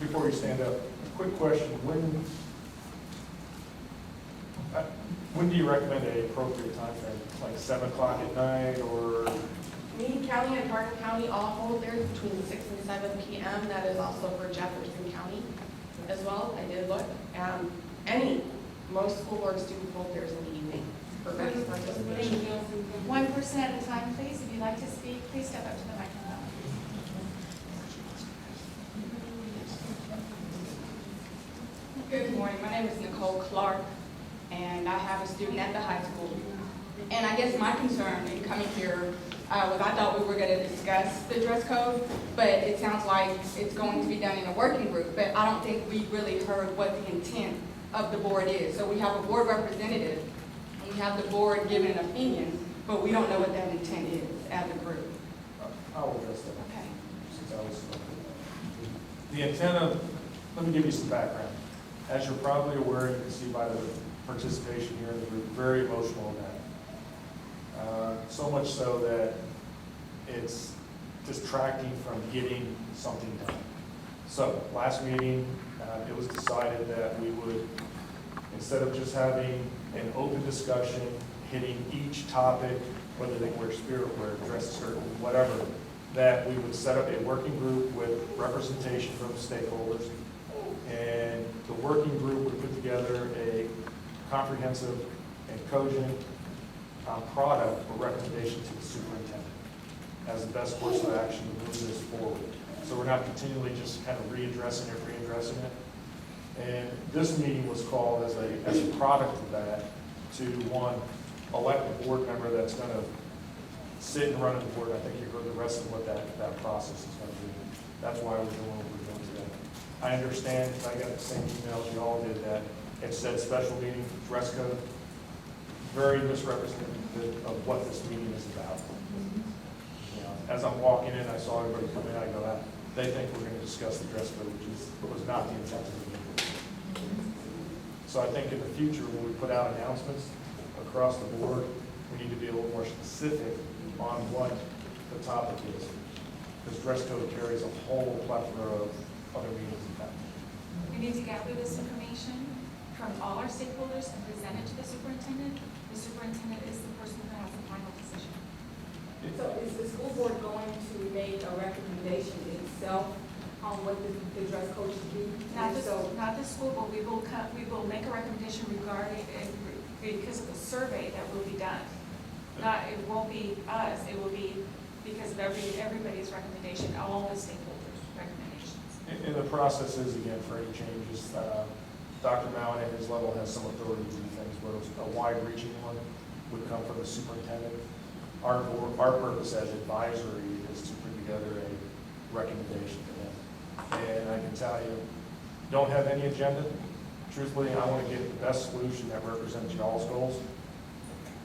before you stand up, quick question, when do you recommend an appropriate time frame? Like 7 o'clock at night, or? Meade County and Hardin County all hold theirs between 6 and 7 p.m. That is also for Jefferson County as well. I did look. Most school boards do hold theirs in the evening for max participation. 1% at a time, please. If you'd like to speak, please step up to the microphone. Good morning. My name is Nicole Clark, and I have a student at the high school. And I guess my concern in coming here was I thought we were going to discuss the dress code, but it sounds like it's going to be done in a working group. But I don't think we really heard what the intent of the board is. So we have a board representative, and we have the board giving an opinion, but we don't know what that intent is as a group. I'll address that. Okay. Since I was the intent of, let me give you some background. As you're probably aware, you can see by the participation here in the group, very emotional event. So much so that it's distracting from getting something done. So last meeting, it was decided that we would, instead of just having an open discussion, hitting each topic, whether they wear spirit wear, dress skirt, whatever, that we would set up a working group with representation from stakeholders, and the working group would put together a comprehensive and cogent product or recommendation to the superintendent as the best course of action to move this forward. So we're not continually just kind of readdressing it. And this meeting was called as a product of that to, one, elect a board member that's going to sit and run the board. I think you heard the rest of what that process is going to be. That's why we're doing what we're doing today. I understand, because I got the same emails you all did, that it said special meeting, dress code, very misrepresentative of what this meeting is about. You know, as I'm walking in, I saw everybody come in, I go, they think we're going to discuss the dress code, which was not the intent of the meeting. So I think in the future, when we put out announcements across the board, we need to be a little more specific on what the topic is. Because dress code carries a whole plethora of other meanings in that. We need to gather this information from all our stakeholders and present it to the superintendent. The superintendent is the person who has the final decision. So is the school board going to make a recommendation itself on what the dress code should be? Not the school board. We will make a recommendation regarding it because of the survey that will be done. It won't be us. It will be because of everybody's recommendation, all the stakeholders' recommendations. And the process is, again, for any changes, Dr. Mallon at his level has some authority to do things, but a wide-reaching one would come from the superintendent. Our purpose as advisory is to put together a recommendation to them. And I can tell you, don't have any agenda. Truthfully, I want to get the best solution that represents y'all's goals,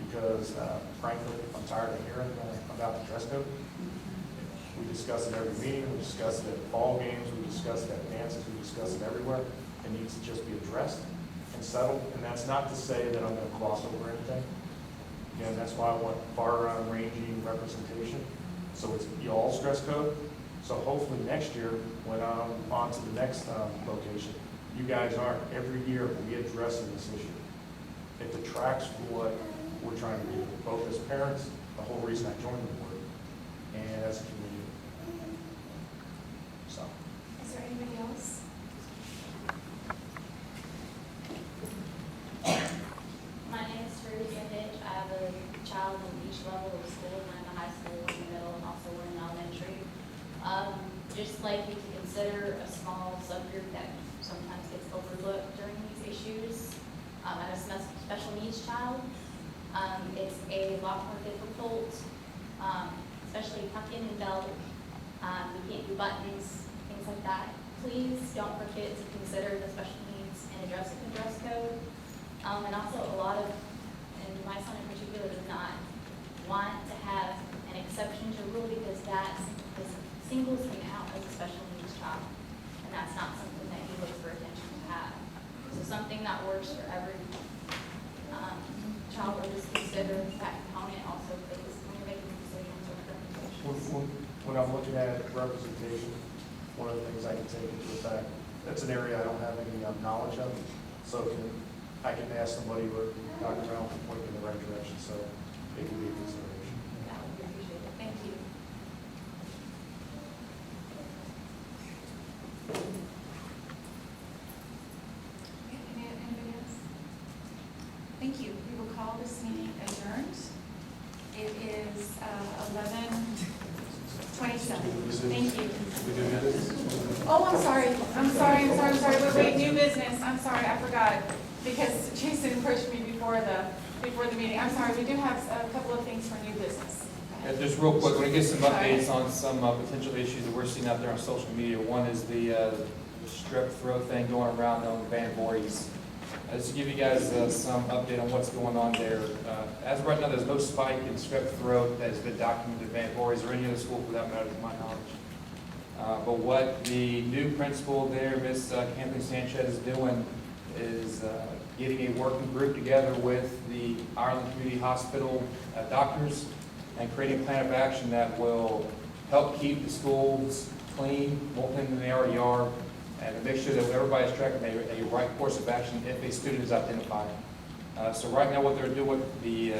because frankly, I'm tired of hearing about the dress code. We discuss it every meeting, we discuss it at ball games, we discuss it at dances, we discuss it everywhere. It needs to just be addressed and settled, and that's not to say that I'm going to gloss over anything. Again, that's why I want far-ranging representation. So it's y'all's dress code. So hopefully next year, when I'm on to the next location, you guys aren't every year we addressing this issue. It detracts from what we're trying to do, both as parents, the whole reason I joined the board, and as a community. So. Is there anybody else? My name is Teresa Hitch. I have a child in each level of school, one in the high school, one in the middle, and also one in elementary. Just like you to consider a small subgroup that sometimes gets overlooked during these issues. I have a special needs child. It's a lot more difficult, especially tucking and belt. We can't do buttons, things like that. Please don't forget to consider the special needs and address the dress code. And also a lot of, and my son in particular, does not want to have an exception to rule because that singles him out as a special needs child. And that's not something that he looks for attention to have. So something that works for every child, or just consider that component also, please, when you're making decisions or recommendations. When I'm looking at representation, one of the things I can take into effect that's an area I don't have any knowledge of. So I can ask somebody what Dr. Brown can point me in the right direction, so it can be a consideration. That would be appreciated. Thank you. Anybody else? Thank you. We will call this meeting adjourned. It is 11:27. Thank you. We do this? Oh, I'm sorry. Wait, new business. I'm sorry, I forgot. Because Jason pushed me before the meeting. I'm sorry, we do have a couple of things for new business. Yeah, just real quick, we're gonna get some updates on some potential issues that we're seeing out there on social media. One is the strep throat thing going around on Van Voorhees. Just to give you guys some update on what's going on there. As of right now, there's no spike in strep throat that has been documented at Van Voorhees or any other school for that matter, to my knowledge. But what the new principal there, Miss Kathleen Sanchez, is doing is getting a working group together with the Ireland Community Hospital doctors and creating a plan of action that will help keep the schools clean, more clean than they already are, and to make sure that everybody's tracking a right course of action if a student is identified. So right now what they're doing, the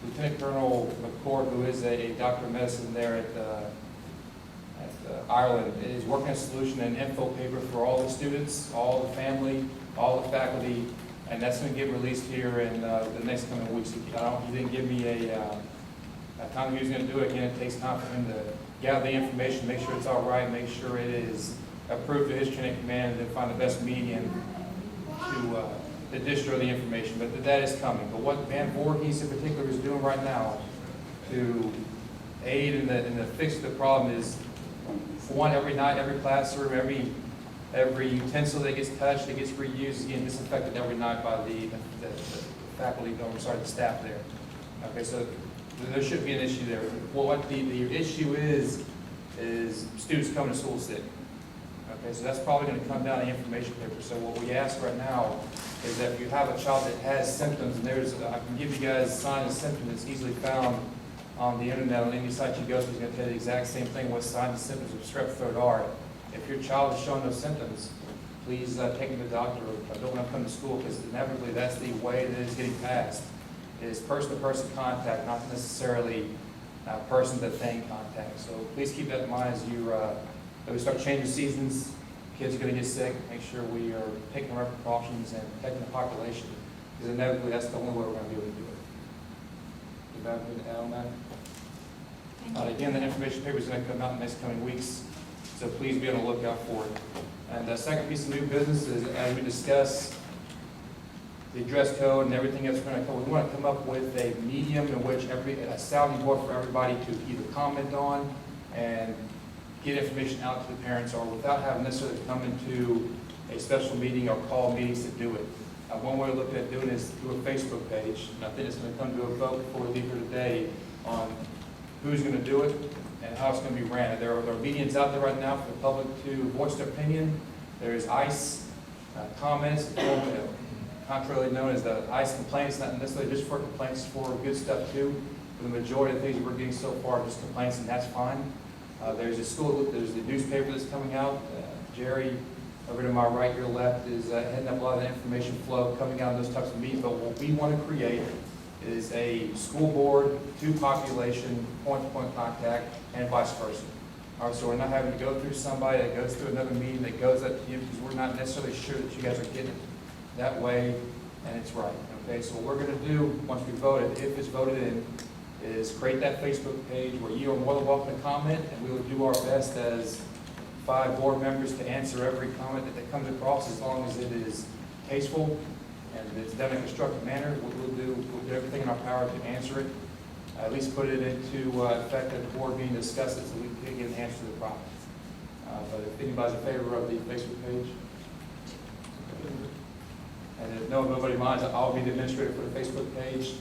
Lieutenant Colonel McCord, who is a doctor of medicine there at Ireland, is working on a solution and info paper for all the students, all the family, all the faculty, and that's going to get released here in the next coming weeks. He didn't give me a time he was going to do it. Again, it takes time for him to gather the information, make sure it's all right, make sure it is approved to his chain of command, and then find the best medium to distro the information. But that is coming. But what Van Voorhees in particular is doing right now to aid in the fix of the problem is, for one, every night, every classroom, every utensil that gets touched, that gets reused, is getting disinfected every night by the faculty, the staff there. Okay, so there should be an issue there. Well, what the issue is students coming to school sick. Okay, so that's probably going to come down to the information paper. So what we ask right now is that if you have a child that has symptoms, and I can give you guys signs and symptoms that's easily found on the internet, on any site you go to, is going to tell you the exact same thing, what signs and symptoms of strep throat are. If your child is showing those symptoms, please take them to the doctor, or don't let them come to school, because inevitably that's the way that it's getting passed. It is person-to-person contact, not necessarily person-to-thing contact. So please keep that in mind as we start changing seasons. Kids are going to get sick. Make sure we are taking our precautions and protecting the population, because inevitably that's the only way we're going to be able to do it. Do you have anything to add on that? Again, the information paper is going to come out in the next coming weeks, so please be on the lookout for it. And the second piece of new business is, as we discuss the dress code and everything else we're going to come, we want to come up with a medium in which a sounding board for everybody to either comment on and get information out to the parents, or without having necessarily to come into a special meeting or call meetings to do it. One way to look at doing it is through a Facebook page, and I think it's going to come to a vote before we leave here today on who's going to do it and how it's going to be ran. There are meetings out there right now for the public to voice their opinion. There's ICE comments, contrarily known as the ICE complaints, not necessarily just for complaints, for good stuff too. For the majority of the things we're getting so far are just complaints, and that's fine. There's the newspaper that's coming out. Jerry, over to my right, your left, is heading up a lot of the information flow coming out of those types of meetings. But what we want to create is a school board to population, point-to-point contact, and vice versa. All right, so we're not having to go through somebody that goes through another meeting that goes up to you, because we're not necessarily sure that you guys are getting it that way, and it's right. Okay, so what we're going to do once we vote it, if it's voted in, is create that Facebook page where you are more than welcome to comment, and we will do our best as 5 board members to answer every comment that comes across, as long as it is tasteful and it's done in a constructive manner. We'll do everything in our power to answer it, at least put it into effect at the board meeting, discuss it, so we can get an answer to the problem. But if anybody's in favor of the Facebook page, and if nobody minds, I'll be the administrator for the Facebook page.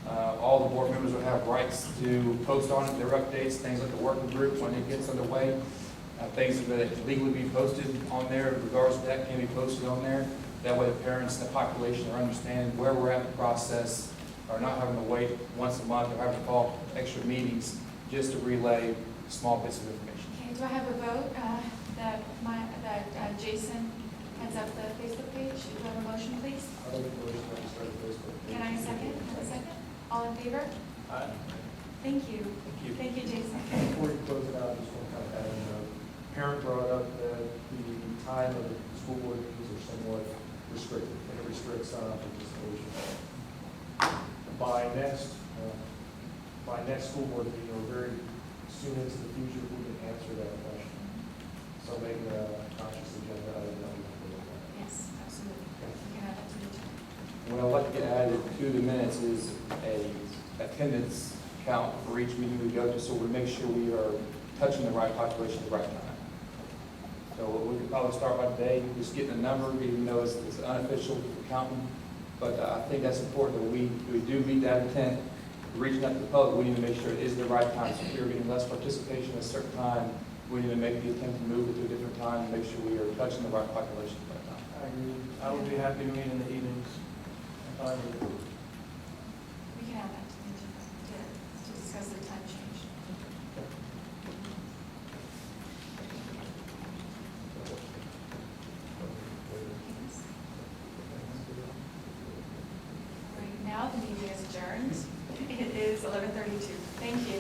All the board members will have rights to post on it their updates, things like the working group when it gets underway. Things that can legally be posted on there, in regards to that, can be posted on there. That way the parents and the population are understanding where we're at in the process, are not having to wait once a month or having to call extra meetings just to relay small bits of information. Okay, do I have a vote that Jason Heads Up the Facebook page. Do you have a motion, please? I'd like to motion that we start a Facebook page. Can I second? Have a second? All in favor? Aye. Thank you. Thank you. Thank you, Jason. Before you close it out, just want to kind of add in, parent brought up that the time of the school board meetings are somewhat restricted, and it restricts participation. By next school board meeting, or very soon into the future, we can answer that question. So make it a conscious agenda item that we can look at. Yes, absolutely. We can add that to the agenda. What I'd like to get added to the minutes is a attendance count for each meeting we go to, so we make sure we are touching the right population at the right time. So we could probably start by today, just getting a number, even though it's unofficial counting. But I think that's important that we do meet that intent, reaching out to the public. We need to make sure it is the right time. So if we're getting less participation at a certain time, we need to make the attempt to move it to a different time and make sure we are touching the right population at the right time. I agree. I would be happy to meet in the evenings. Fine with it. We can add that to the agenda to discuss the time change. All right, now the meeting is adjourned. It is 11:32. Thank you.